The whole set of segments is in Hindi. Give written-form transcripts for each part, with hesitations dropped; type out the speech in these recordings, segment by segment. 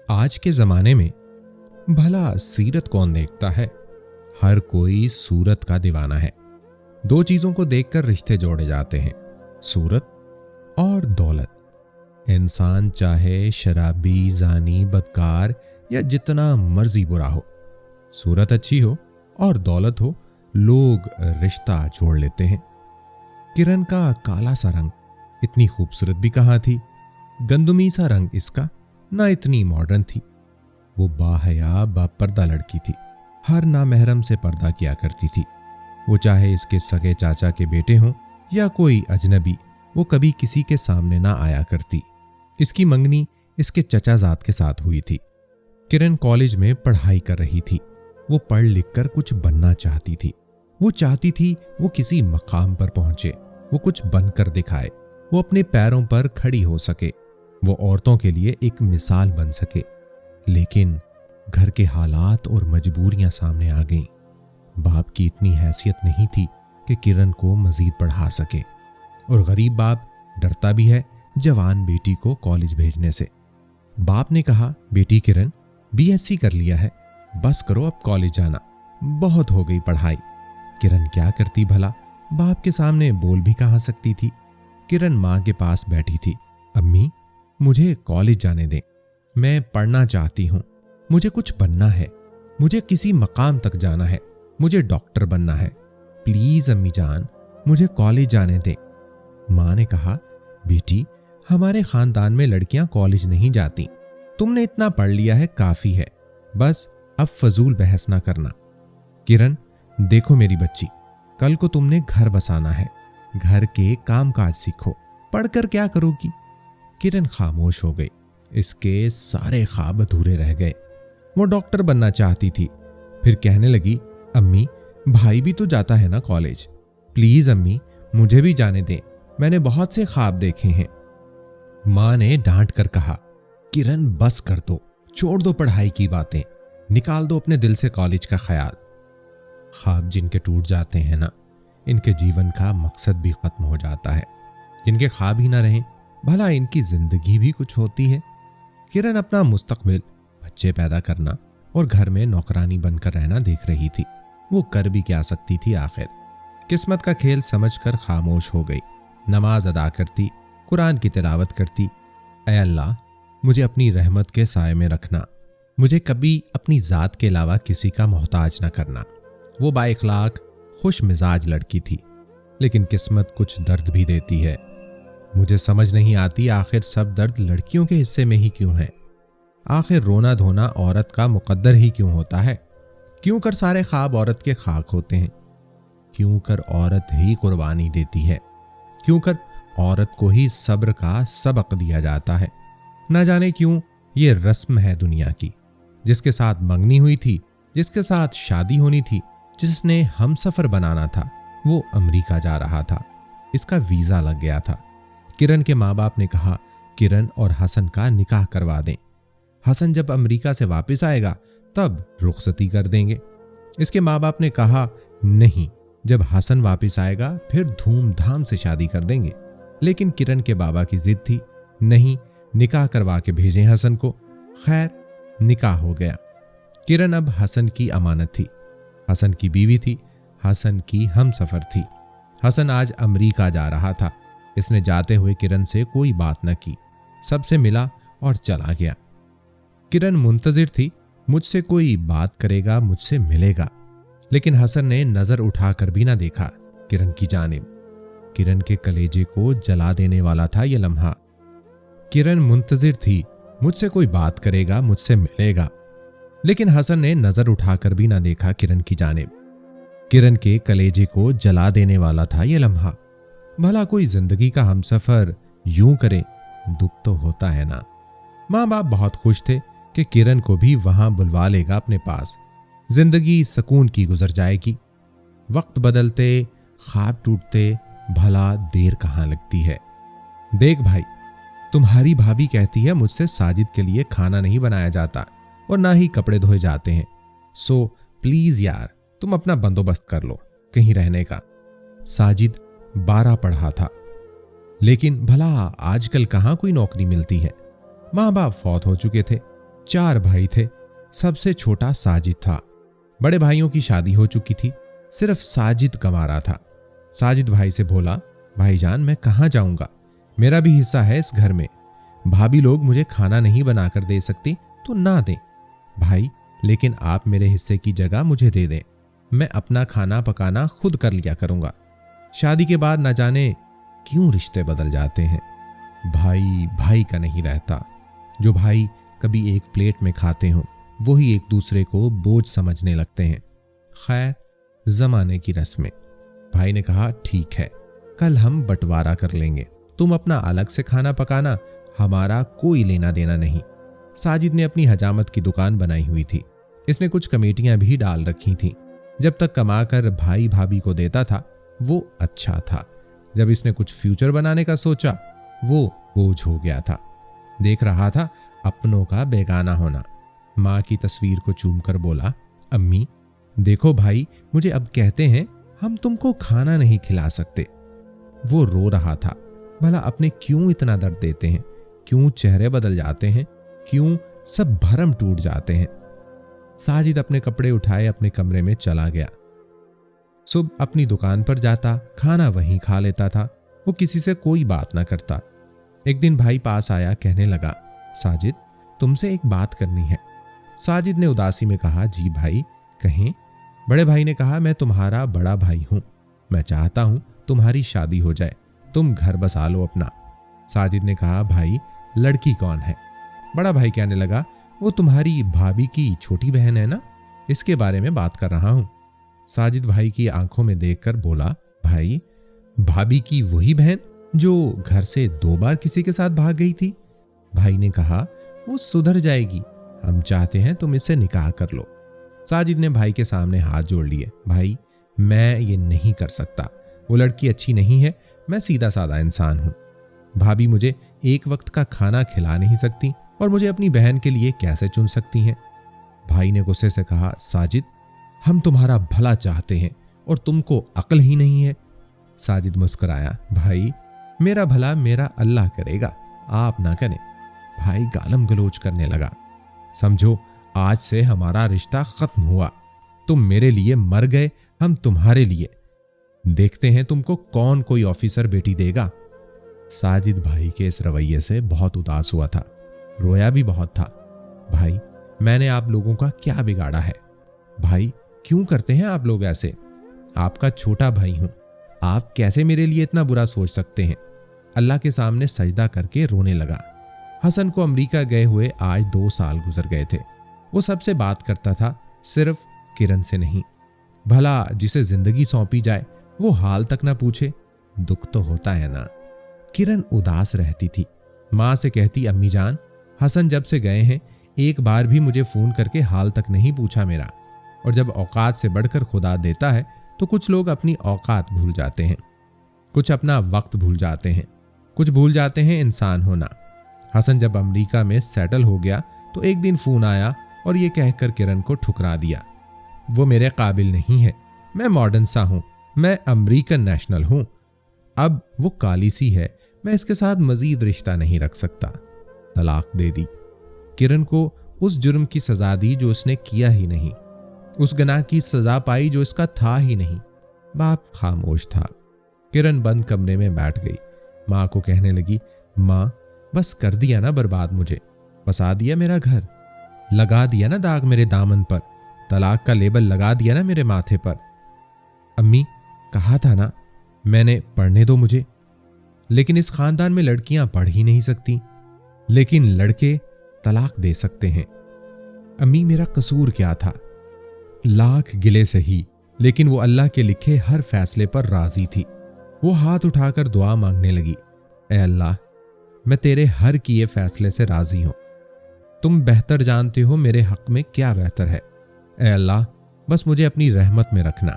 आज के जमाने में भला सीरत कौन देखता है। हर कोई सूरत का दीवाना है। दो चीजों को देखकर रिश्ते जोड़े जाते हैं, सूरत और दौलत। इंसान चाहे शराबी, जानी, बदकार या जितना मर्जी बुरा हो, सूरत अच्छी हो और दौलत हो, लोग रिश्ता जोड़ लेते हैं। किरण का काला सा रंग इतनी खूबसूरत भी कहाँ थी। गंदुमी सा रंग इसका ना इतनी मॉडर्न थी। वो बाहया बापर्दा लड़की थी। हर नामहरम से पर्दा किया करती थी। वो चाहे इसके सगे चाचा के बेटे हों या कोई अजनबी, वो कभी किसी के सामने ना आया करती। इसकी मंगनी इसके चचाजाद के साथ हुई थी। किरण कॉलेज में पढ़ाई कर रही थी। वो पढ़ लिख कर कुछ बनना चाहती थी। वो चाहती थी वो किसी मकाम पर पहुंचे, वो कुछ बनकर दिखाए, वो अपने पैरों पर खड़ी हो सके, वो औरतों के लिए एक मिसाल बन सके। लेकिन घर के हालात और मजबूरियां सामने आ गईं। बाप की इतनी हैसियत नहीं थी कि किरण को मजीद पढ़ा सके, और गरीब बाप डरता भी है जवान बेटी को कॉलेज भेजने से। बाप ने कहा, बेटी किरण बीएससी कर लिया है, बस करो अब कॉलेज जाना, बहुत हो गई पढ़ाई। किरण क्या करती भला, बाप के सामने बोल भी कहाँ सकती थी। किरण माँ के पास बैठी थी। अम्मी, मुझे कॉलेज जाने दें, मैं पढ़ना चाहती हूँ, मुझे कुछ बनना है, मुझे किसी मकाम तक जाना है, मुझे डॉक्टर बनना है, प्लीज अम्मी जान मुझे कॉलेज जाने दें। माँ ने कहा, बेटी हमारे खानदान में लड़कियां कॉलेज नहीं जाती, तुमने इतना पढ़ लिया है काफी है, बस अब फजूल बहस ना करना। किरण देखो मेरी बच्ची, कल को तुमने घर बसाना है, घर के काम काज सीखो, पढ़कर क्या करोगी। किरण खामोश हो गई। इसके सारे ख्वाब अधूरे रह गए। वो डॉक्टर बनना चाहती थी। फिर कहने लगी, अम्मी भाई भी तो जाता है ना कॉलेज, प्लीज अम्मी मुझे भी जाने दें, मैंने बहुत से ख्वाब देखे हैं। माँ ने डांट कर कहा, किरण बस कर दो, छोड़ दो पढ़ाई की बातें, निकाल दो अपने दिल से कॉलेज का ख्याल। ख्वाब जिनके टूट जाते हैं ना, इनके जीवन का मकसद भी खत्म हो जाता है। जिनके ख्वाब ही ना रहें, भला इनकी जिंदगी भी कुछ होती है। किरण अपना मुस्तकबिल, बच्चे पैदा करना और घर में नौकरानी बनकर रहना देख रही थी। वो कर भी क्या सकती थी आखिर। किस्मत का खेल समझकर खामोश हो गई। नमाज अदा करती, कुरान की तिलावत करती। ऐ अल्लाह मुझे अपनी रहमत के साए में रखना, मुझे कभी अपनी जात के अलावा किसी का मोहताज न करना। वो बाइखलाक खुश मिजाज लड़की थी, लेकिन किस्मत कुछ दर्द भी देती है। मुझे समझ नहीं आती आखिर सब दर्द लड़कियों के हिस्से में ही क्यों है। आखिर रोना धोना औरत का मुकद्दर ही क्यों होता है। क्यों कर सारे ख्वाब औरत के खाक होते हैं। क्यों कर औरत ही कुर्बानी देती है। क्यों कर औरत को ही सब्र का सबक दिया जाता है। न जाने क्यों ये रस्म है दुनिया की। जिसके साथ मंगनी हुई थी, जिसके साथ शादी होनी थी, जिसने हम सफर बनाना था, वो अमेरिका जा रहा था। इसका वीजा लग गया था। किरण के माँ बाप ने कहा, किरण और हसन का निकाह करवा दें। हसन जब अमेरिका से वापस आएगा तब रुखसती कर देंगे। इसके माँ बाप ने कहा, नहीं, जब हसन वापस आएगा फिर धूमधाम से शादी कर देंगे। लेकिन किरण के बाबा की जिद थी, नहीं, निकाह करवा के भेजें हसन को। खैर निकाह हो गया। किरण अब हसन की अमानत थी। हसन की बीवी थी, हसन की हमसफर थी। हसन आज अमेरिका जा रहा था। इसने जाते हुए किरण से कोई बात न की, सबसे मिला और चला गया। किरण मुंतजिर थी, मुझसे कोई बात करेगा, मुझसे मिलेगा। लेकिन हसन ने नजर उठाकर भी ना देखा किरण की जानिब। किरण के कलेजे को जला देने वाला था यह लम्हा। किरण मुंतजिर थी, मुझसे कोई बात करेगा, मुझसे मिलेगा। लेकिन हसन ने नजर उठाकर भी ना देखा किरण की जानिब। किरण के कलेजे को जला देने वाला था यह लम्हा। भला कोई जिंदगी का हमसफर यूं करे, दुख तो होता है ना। माँ बाप बहुत खुश थे कि किरण को भी वहां बुलवा लेगा अपने पास। जिंदगी सुकून की गुजर जाएगी। वक्त बदलते, ख्वाब टूटते, भला देर कहाँ लगती है। देख भाई, तुम्हारी भाभी कहती है मुझसे साजिद के लिए खाना नहीं बनाया जाता और ना ही कपड़े धोए जाते हैं, सो प्लीज यार तुम अपना बंदोबस्त कर लो कहीं रहने का। साजिद 12 पढ़ा था, लेकिन भला आजकल कहाँ कोई नौकरी मिलती है। माँ बाप फौत हो चुके थे। 4 भाई थे। सबसे छोटा साजिद था। बड़े भाइयों की शादी हो चुकी थी, सिर्फ साजिद कमा रहा था। साजिद भाई से बोला, भाईजान मैं कहाँ जाऊंगा, मेरा भी हिस्सा है इस घर में। भाभी लोग मुझे खाना नहीं बनाकर दे सकती तो ना दें भाई, लेकिन आप मेरे हिस्से की जगह मुझे दे दें, मैं अपना खाना पकाना खुद कर लिया करूंगा। शादी के बाद न जाने क्यों रिश्ते बदल जाते हैं, भाई भाई का नहीं रहता। जो भाई कभी एक प्लेट में खाते हों वही एक दूसरे को बोझ समझने लगते हैं। खैर, जमाने की रस्में। भाई ने कहा, ठीक है, कल हम बंटवारा कर लेंगे, तुम अपना अलग से खाना पकाना, हमारा कोई लेना देना नहीं। साजिद ने अपनी हजामत की दुकान बनाई हुई थी। इसने कुछ कमेटियां भी डाल रखी थीं। जब तक कमाकर भाई भाभी को देता था वो अच्छा था। जब इसने कुछ फ्यूचर बनाने का सोचा वो बोझ हो गया था। देख रहा था अपनों का बेगाना होना। माँ की तस्वीर को चूमकर बोला, अम्मी देखो भाई मुझे अब कहते हैं हम तुमको खाना नहीं खिला सकते। वो रो रहा था, भला अपने क्यों इतना दर्द देते हैं, क्यों चेहरे बदल जाते हैं, क्यों सब भरम टूट जाते हैं। साजिद अपने कपड़े उठाए अपने कमरे में चला गया। सुबह अपनी दुकान पर जाता, खाना वहीं खा लेता था। वो किसी से कोई बात ना करता। एक दिन भाई पास आया, कहने लगा, साजिद तुमसे एक बात करनी है। साजिद ने उदासी में कहा, जी भाई कहें। बड़े भाई ने कहा, मैं तुम्हारा बड़ा भाई हूं, मैं चाहता हूं तुम्हारी शादी हो जाए, तुम घर बसा लो अपना। साजिद ने कहा, भाई लड़की कौन है? बड़ा भाई कहने लगा, वो तुम्हारी भाभी की छोटी बहन है ना, इसके बारे में बात कर रहा हूं। साजिद भाई की आंखों में देखकर बोला, भाई भाभी की वही बहन जो घर से 2 बार किसी के साथ भाग गई थी? भाई ने कहा, वो सुधर जाएगी, हम चाहते हैं तुम इससे निकाह कर लो। साजिद ने भाई के सामने हाथ जोड़ लिए, भाई मैं ये नहीं कर सकता, वो लड़की अच्छी नहीं है, मैं सीधा साधा इंसान हूं। भाभी मुझे एक वक्त का खाना खिला नहीं सकती और मुझे अपनी बहन के लिए कैसे चुन सकती हैं? भाई ने गुस्से से कहा, साजिद हम तुम्हारा भला चाहते हैं और तुमको अक्ल ही नहीं है। साजिद मुस्कुराया, भाई मेरा भला मेरा अल्लाह करेगा, आप ना करें। भाई गालम गलोच करने लगा, समझो आज से हमारा रिश्ता खत्म हुआ, तुम मेरे लिए मर गए, हम तुम्हारे लिए। देखते हैं तुमको कौन कोई ऑफिसर बेटी देगा। साजिद भाई के इस रवैये से बहुत उदास हुआ था, रोया भी बहुत था। भाई मैंने आप लोगों का क्या बिगाड़ा है? भाई क्यों करते हैं आप लोग ऐसे? आपका छोटा भाई हूं, आप कैसे मेरे लिए इतना बुरा सोच सकते हैं? अल्लाह के सामने सजदा करके रोने लगा। हसन को अमेरिका गए हुए आज 2 साल गुजर गए थे। वो सबसे बात करता था, सिर्फ किरण से नहीं। भला जिसे जिंदगी सौंपी जाए वो हाल तक ना पूछे, दुख तो होता है ना। किरण उदास रहती थी। माँ से कहती, अम्मी जान हसन जब से गए हैं एक बार भी मुझे फोन करके हाल तक नहीं पूछा मेरा। और जब औकात से बढ़कर खुदा देता है तो कुछ लोग अपनी औकात भूल जाते हैं, कुछ अपना वक्त भूल जाते हैं, कुछ भूल जाते हैं इंसान होना। हसन जब अमेरिका में सेटल हो गया तो एक दिन फोन आया और ये कहकर किरण को ठुकरा दिया, वो मेरे काबिल नहीं है, मैं मॉडर्न सा हूं, मैं अमेरिकन नेशनल हूं, अब वो काली सी है, मैं इसके साथ मजीद रिश्ता नहीं रख सकता। तलाक दे दी। किरण को उस जुर्म की सजा दी जो उसने किया ही नहीं, उस गुनाह की सजा पाई जो इसका था ही नहीं। बाप खामोश था। किरण बंद कमरे में बैठ गई। माँ को कहने लगी, माँ बस कर दिया ना बर्बाद मुझे, बसा दिया मेरा घर, लगा दिया ना दाग मेरे दामन पर, तलाक का लेबल लगा दिया ना मेरे माथे पर। अम्मी कहा था ना मैंने, पढ़ने दो मुझे, लेकिन इस खानदान में लड़कियां पढ़ ही नहीं सकती, लेकिन लड़के तलाक दे सकते हैं। अम्मी मेरा कसूर क्या था? लाख गिले सही, लेकिन वो अल्लाह के लिखे हर फैसले पर राजी थी। वो हाथ उठाकर दुआ मांगने लगी, ए अल्लाह मैं तेरे हर किए फैसले से राजी हूं, तुम बेहतर जानते हो मेरे हक में क्या बेहतर है। ए अल्लाह बस मुझे अपनी रहमत में रखना।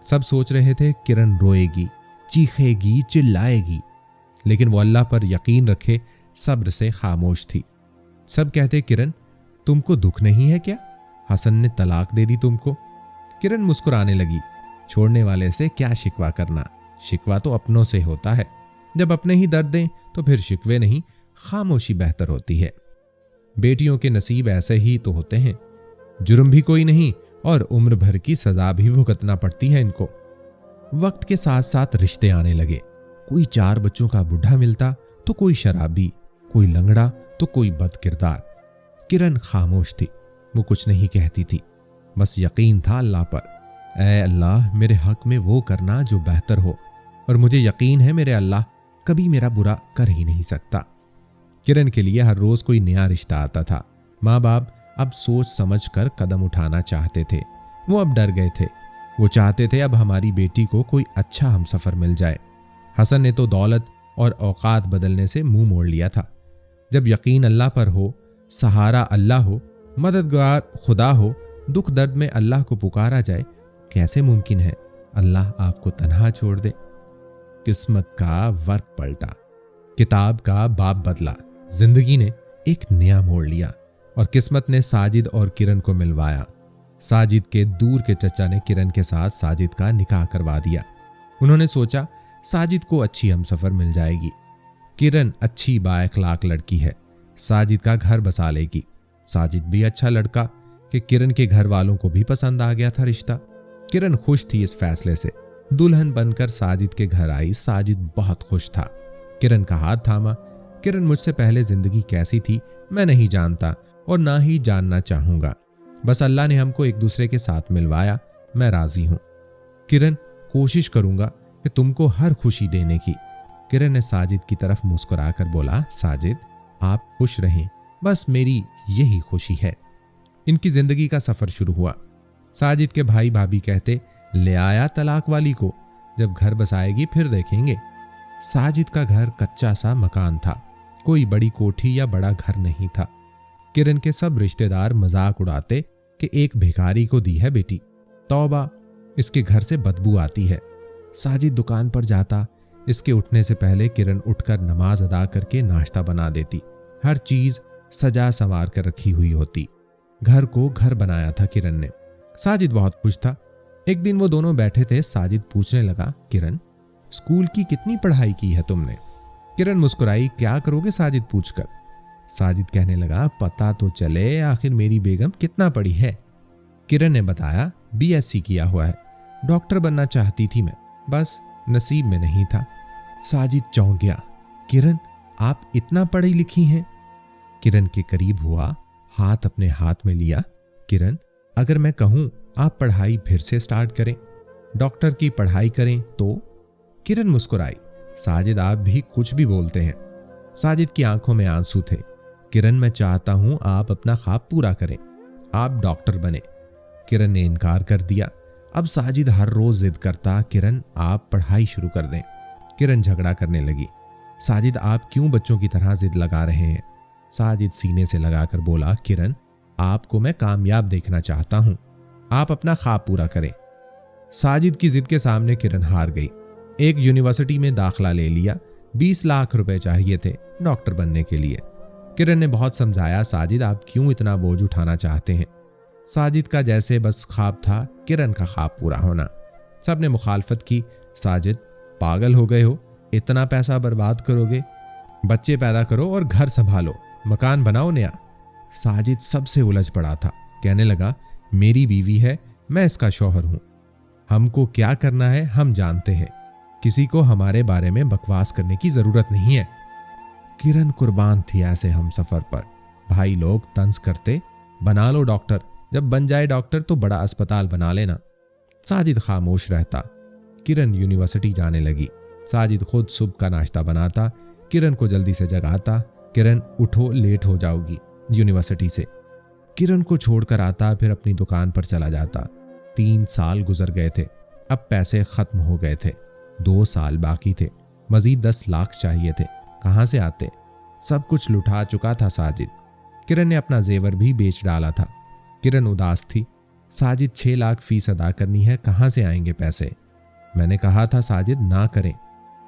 सब सोच रहे थे किरण रोएगी, चीखेगी, चिल्लाएगी, लेकिन वो अल्लाह पर यकीन रखे सब्र से खामोश थी। सब कहते, किरण तुमको दुख नहीं है क्या? हसन ने तलाक दे दी तुमको। किरण मुस्कुराने लगी, छोड़ने वाले से क्या शिकवा करना, शिकवा तो अपनों से होता है। जब अपने ही दर्द दें तो फिर शिकवे नहीं, खामोशी बेहतर होती है। बेटियों के नसीब ऐसे ही तो होते हैं, जुर्म भी कोई नहीं और उम्र भर की सजा भी भुगतना पड़ती है इनको। वक्त के साथ साथ रिश्ते आने लगे। कोई 4 बच्चों का बुढ़ा मिलता तो कोई शराबी, कोई लंगड़ा तो कोई बदकिरदार। किरण खामोश थी, वो कुछ नहीं कहती थी, बस यकीन था अल्लाह पर। ऐ अल्लाह, मेरे हक में वो करना जो बेहतर हो, और मुझे यकीन है मेरे अल्लाह कभी मेरा बुरा कर ही नहीं सकता। किरण के लिए हर रोज कोई नया रिश्ता आता था। माँ बाप अब सोच समझ कर कदम उठाना चाहते थे, वो अब डर गए थे। वो चाहते थे अब हमारी बेटी को कोई अच्छा हमसफर मिल जाए। हसन ने तो दौलत और औकात बदलने से मुंह मोड़ लिया था। जब यकीन अल्लाह पर हो, सहारा अल्लाह हो, मददगार खुदा हो, दुख दर्द में अल्लाह को पुकारा जाए, कैसे मुमकिन है अल्लाह आपको तन्हा छोड़ दे। किस्मत का वर्क पलटा, किताब का बाब बदला, जिंदगी ने एक नया मोड़ लिया और किस्मत ने साजिद और किरण को मिलवाया। साजिद के दूर के चचा ने किरण के साथ साजिद का निकाह करवा दिया। उन्होंने सोचा साजिद को अच्छी हमसफर मिल जाएगी। किरण अच्छी बाएखलाक लड़की है, साजिद का घर बसा लेगी। साजिद भी अच्छा लड़का कि किरण के घर वालों को भी पसंद आ गया था रिश्ता। किरण खुश थी इस फैसले से। दुल्हन बनकर साजिद के घर आई। साजिद बहुत खुश था। किरण का हाथ थामा। किरण मुझसे पहले जिंदगी कैसी थी मैं नहीं जानता और ना ही जानना चाहूंगा, बस अल्लाह ने हमको एक दूसरे के साथ मिलवाया, मैं राजी हूं। किरण, कोशिश करूंगा कि तुमको हर खुशी देने की। किरण ने साजिद की तरफ मुस्कुराकर बोला, साजिद आप खुश रहें, बस मेरी यही खुशी है। इनकी जिंदगी का सफर शुरू हुआ। साजिद के भाई भाभी कहते, ले आया तलाक वाली को, जब घर बसाएगी फिर देखेंगे। साजिद का घर कच्चा सा मकान था, कोई बड़ी कोठी या बड़ा घर नहीं था। किरण के सब रिश्तेदार मजाक उड़ाते कि एक भिखारी को दी है बेटी, तौबा इसके घर से बदबू आती है। साजिद दुकान पर जाता, इसके उठने से पहले किरण उठकर नमाज अदा करके नाश्ता बना देती। हर चीज सजा संवार कर रखी हुई होती। घर को घर बनाया था किरण ने। साजिद बहुत खुश था। एक दिन वो दोनों बैठे थे। साजिद पूछने लगा, किरण स्कूल की कितनी पढ़ाई की है तुमने? किरण मुस्कुराई, क्या करोगे साजिद पूछकर। साजिद कहने लगा, पता तो चले आखिर मेरी बेगम कितना पढ़ी है। किरण ने बताया, BSc किया हुआ है, डॉक्टर बनना चाहती थी मैं, बस नसीब में नहीं था। साजिद चौंक गया, किरण आप इतना पढ़ी लिखी हैं? किरण के करीब हुआ, हाथ अपने हाथ में लिया। किरण, अगर मैं कहूं आप पढ़ाई फिर से स्टार्ट करें, डॉक्टर की पढ़ाई करें तो? किरण मुस्कुराई, साजिद आप भी कुछ भी बोलते हैं। साजिद की आंखों में आंसू थे। किरण, मैं चाहता हूं आप अपना ख्वाब पूरा करें, आप डॉक्टर बने। किरण ने इनकार कर दिया। अब साजिद हर रोज जिद करता, किरण आप पढ़ाई शुरू कर दें। किरण झगड़ा करने लगी, साजिद आप क्यों बच्चों की तरह जिद लगा रहे हैं? साजिद सीने से लगाकर बोला, किरण आपको मैं कामयाब देखना चाहता हूं, आप अपना ख्वाब पूरा करें। साजिद की जिद के सामने किरण हार गई। एक यूनिवर्सिटी में दाखिला ले लिया। 20 लाख रुपए चाहिए थे डॉक्टर बनने के लिए। किरण ने बहुत समझाया, साजिद आप क्यों इतना बोझ उठाना चाहते हैं? साजिद का जैसे बस ख्वाब था किरण का ख्वाब पूरा होना। सबने मुखालफत की, साजिद पागल हो गए हो, इतना पैसा बर्बाद करोगे? बच्चे पैदा करो और घर संभालो, मकान बनाओ नया। साजिद सबसे उलझ पड़ा था। कहने लगा, मेरी बीवी है, मैं इसका शौहर हूं, हमको क्या करना है हम जानते हैं, किसी को हमारे बारे में बकवास करने की जरूरत नहीं है। किरण कुर्बान थी ऐसे हम सफर पर। भाई लोग तंज करते, बना लो डॉक्टर, जब बन जाए डॉक्टर तो बड़ा अस्पताल बना लेना। साजिद खामोश रहता। किरण यूनिवर्सिटी जाने लगी। साजिद खुद सुबह का नाश्ता बनाता, किरण को जल्दी से जगाता, किरण उठो लेट हो जाओगी यूनिवर्सिटी से। किरण को छोड़कर आता, फिर अपनी दुकान पर चला जाता। 3 साल गुजर गए थे। अब पैसे खत्म हो गए थे। 2 साल बाकी थे। मजीद 10 लाख चाहिए थे, कहां से आते? सब कुछ लुटा चुका था साजिद। किरण ने अपना जेवर भी बेच डाला था। किरण उदास थी। साजिद 6 लाख फीस अदा करनी है, कहां से आएंगे पैसे? मैंने कहा था साजिद ना करें।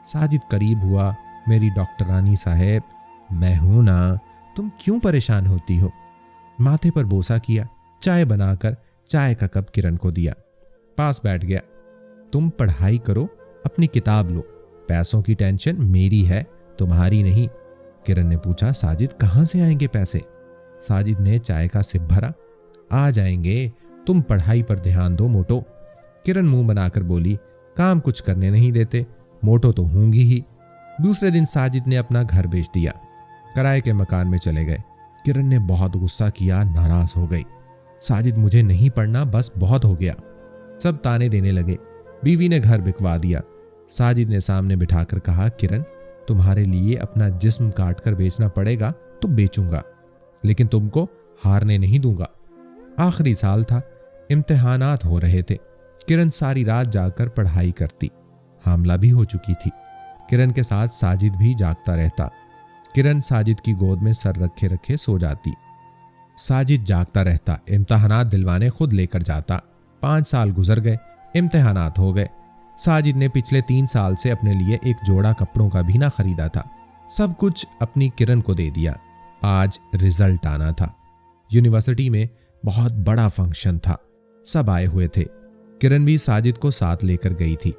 साजिद करीब हुआ, मेरी डॉक्टरानी साहेब, मैं हूं ना, तुम क्यों परेशान होती हो? माथे पर बोसा किया, चाय बनाकर चाय का कप किरण को दिया, पास बैठ गया। तुम पढ़ाई करो, अपनी किताब लो, पैसों की टेंशन मेरी है, तुम्हारी नहीं। किरण ने पूछा, साजिद कहां से आएंगे पैसे? साजिद ने चाय का सिप भरा। आ जाएंगे, तुम पढ़ाई पर ध्यान दो मोटो। किरण मुंह बनाकर बोली, काम कुछ करने नहीं देते, मोटो तो होंगी ही। दूसरे दिन साजिद ने अपना घर बेच दिया, किराए के मकान में चले गए। किरण ने बहुत गुस्सा किया, नाराज हो गई। साजिद मुझे नहीं पढ़ना, बस बहुत हो गया। सब ताने देने लगे। बीवी ने घर बिकवा दिया। साजिद ने सामने बिठाकर कहा, किरण तुम्हारे लिए अपना जिस्म काट कर बेचना पड़ेगा तो बेचूंगा, लेकिन तुमको हारने नहीं दूंगा। आखिरी साल था, इम्तिहानात हो रहे थे। किरण सारी रात जाकर पढ़ाई करती। हामला भी हो चुकी थी। किरण के साथ साजिद भी जागता रहता। किरण साजिद की गोद में सर रखे रखे सो जाती। साजिद जागता रहता, इम्तिहानात दिलवाने खुद लेकर जाता। 5 साल गुजर गए, इम्तिहानात हो गए। साजिद ने पिछले 3 साल से अपने लिए एक जोड़ा कपड़ों का भी ना खरीदा था। सब कुछ अपनी किरण को दे दिया। आज रिजल्ट आना था। यूनिवर्सिटी में बहुत बड़ा फंक्शन था, सब आए हुए थे। किरण भी साजिद को साथ लेकर गई थी।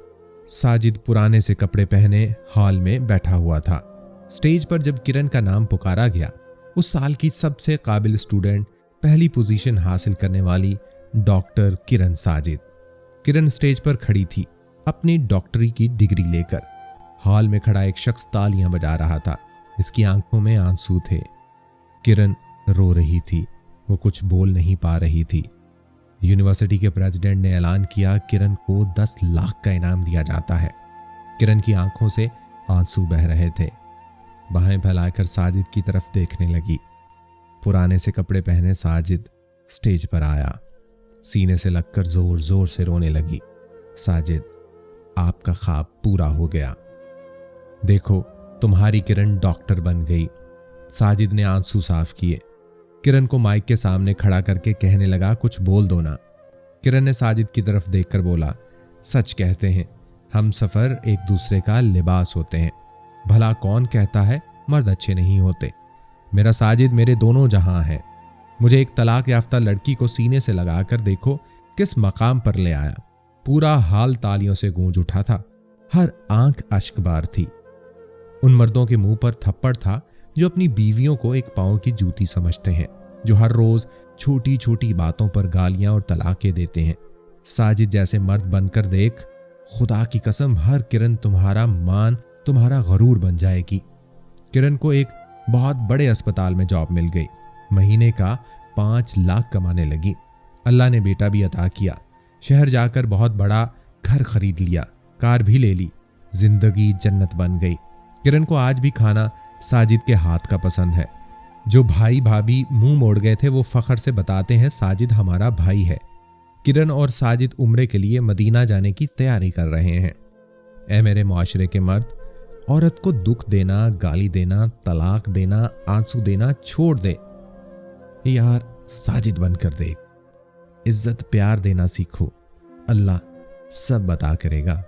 साजिद पुराने से कपड़े पहने हॉल में बैठा हुआ था। स्टेज पर जब किरण का नाम पुकारा गया, उस साल की सबसे काबिल स्टूडेंट, पहली पोजीशन हासिल करने वाली डॉक्टर किरण साजिद। किरण स्टेज पर खड़ी थी अपनी डॉक्टरी की डिग्री लेकर। हॉल में खड़ा एक शख्स तालियां बजा रहा था। इसकी आंखों में आंसू थे। किरण रो रही थी, वो कुछ बोल नहीं पा रही थी। यूनिवर्सिटी के प्रेसिडेंट ने ऐलान किया, किरण को 10 लाख का इनाम दिया जाता है। किरण की आंखों से आंसू बह रहे थे। बाहें फैलाकर साजिद की तरफ देखने लगी। पुराने से कपड़े पहने साजिद स्टेज पर आया। सीने से लगकर जोर जोर से रोने लगी। साजिद, आपका ख्वाब पूरा हो गया। देखो, तुम्हारी किरण डॉक्टर बन गई। साजिद ने आंसू साफ किए। किरण को माइक के सामने खड़ा करके कहने लगा, कुछ बोल दो ना। किरण ने साजिद की तरफ देखकर बोला, सच कहते हैं, हम सफर एक दूसरे का लिबास होते हैं। भला कौन कहता है मर्द अच्छे नहीं होते। मेरा साजिद मेरे दोनों जहां है। मुझे एक तलाक याफ्ता लड़की को सीने से लगाकर देखो किस मकाम पर ले आया। पूरा हाल तालियों से गूंज उठा था। हर आंख अश्कबार थी। उन मर्दों के मुंह पर थप्पड़ था जो अपनी बीवियों को एक पांव की जूती समझते हैं, जो हर रोज छोटी छोटी बातों पर गालियां और तलाकें देते हैं। साजिद जैसे मर्द बनकर देख, खुदा की कसम हर किरण तुम्हारा मान, तुम्हारा गरूर बन जाएगी। किरण को एक बहुत बड़े अस्पताल में जॉब मिल गई। महीने का 5 लाख कमाने लगी। अल्लाह ने बेटा भी अता किया। शहर जाकर बहुत बड़ा घर खरीद लिया, कार भी ले ली। जिंदगी जन्नत बन गई। किरण को आज भी खाना साजिद के हाथ का पसंद है। जो भाई भाभी मुंह मोड़ गए थे वो फख्र से बताते हैं, साजिद हमारा भाई है। किरण और साजिद उम्रे के लिए मदीना जाने की तैयारी कर रहे हैं। ऐ मेरे मुआशरे के मर्द, औरत को दुख देना, गाली देना, तलाक देना, आंसू देना छोड़ दे। यार, साजिद बनकर देख। इज्जत प्यार देना सीखो। अल्लाह सब बता करेगा।